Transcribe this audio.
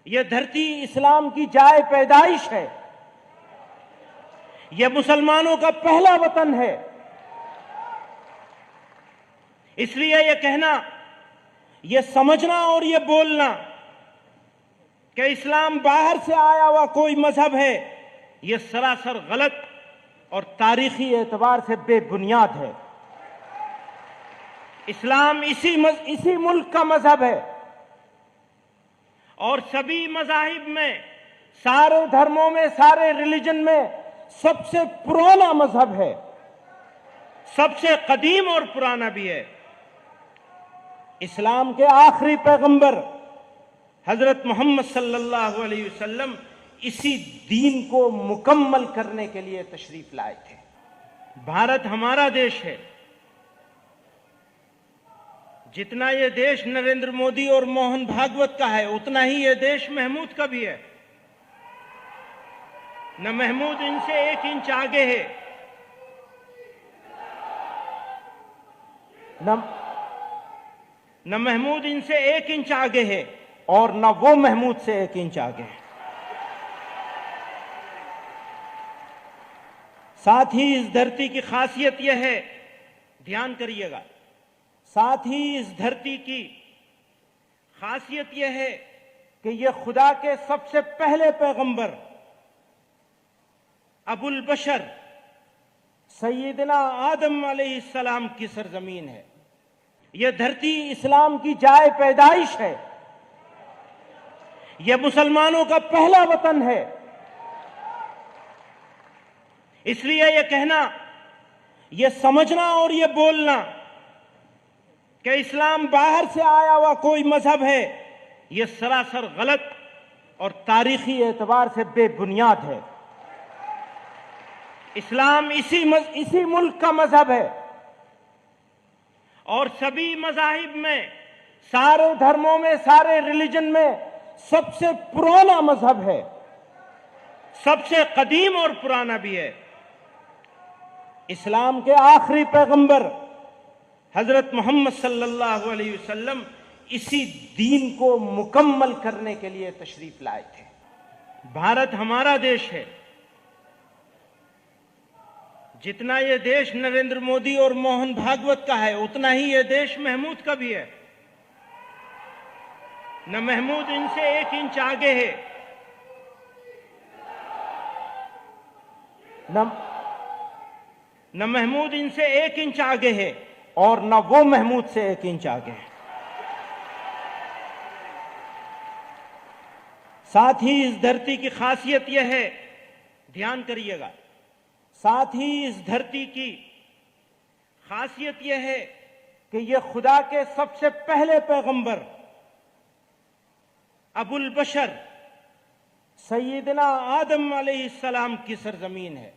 یہ دھرتی اسلام کی جائے پیدائش ہے، یہ مسلمانوں کا پہلا وطن ہے۔ اس لیے یہ کہنا، یہ سمجھنا اور یہ بولنا کہ اسلام باہر سے آیا ہوا کوئی مذہب ہے، یہ سراسر غلط اور تاریخی اعتبار سے بے بنیاد ہے۔ اسلام اسی ملک کا مذہب ہے، اور سبھی مذاہب میں، سارے دھرموں میں، سارے ریلیجن میں سب سے پرانا مذہب ہے، سب سے قدیم اور پرانا بھی ہے۔ اسلام کے آخری پیغمبر حضرت محمد صلی اللہ علیہ وسلم اسی دین کو مکمل کرنے کے لیے تشریف لائے تھے۔ بھارت ہمارا دیش ہے۔ جتنا یہ دیش نریندر مودی اور موہن بھاگوت کا ہے، اتنا ہی یہ دیش محمود کا بھی ہے۔ نہ محمود ان سے 1 انچ آگے ہے، نہ محمود ان سے 1 انچ آگے ہے، اور نہ وہ محمود سے 1 انچ آگے ہے۔ ساتھ ہی اس دھرتی کی خاصیت یہ ہے، دھیان کریے گا، ساتھ ہی اس دھرتی کی خاصیت یہ ہے کہ یہ خدا کے سب سے پہلے پیغمبر ابو البشر سیدنا آدم علیہ السلام کی سرزمین ہے۔ یہ دھرتی اسلام کی جائے پیدائش ہے، یہ مسلمانوں کا پہلا وطن ہے۔ اس لیے یہ کہنا، یہ سمجھنا اور یہ بولنا کہ اسلام باہر سے آیا ہوا کوئی مذہب ہے، یہ سراسر غلط اور تاریخی اعتبار سے بے بنیاد ہے۔ اسلام اسی ملک کا مذہب ہے، اور سبھی مذاہب میں، سارے دھرموں میں، سارے ریلیجن میں سب سے پرانا مذہب ہے، سب سے قدیم اور پرانا بھی ہے۔ اسلام کے آخری پیغمبر حضرت محمد صلی اللہ علیہ وسلم اسی دین کو مکمل کرنے کے لیے تشریف لائے تھے۔ بھارت ہمارا دیش ہے۔ جتنا یہ دیش نریندر مودی اور موہن بھاگوت کا ہے، اتنا ہی یہ دیش محمود کا بھی ہے۔ نہ محمود ان سے 1 انچ آگے ہے، نہ محمود ان سے 1 انچ آگے ہے، اور نہ وہ محمود سے 1 انچ آگے ہے۔ ساتھ ہی اس دھرتی کی خاصیت یہ ہے، دھیان کریے گا، ساتھ ہی اس دھرتی کی خاصیت یہ ہے کہ یہ خدا کے سب سے پہلے پیغمبر ابو البشر سیدنا آدم علیہ السلام کی سرزمین ہے۔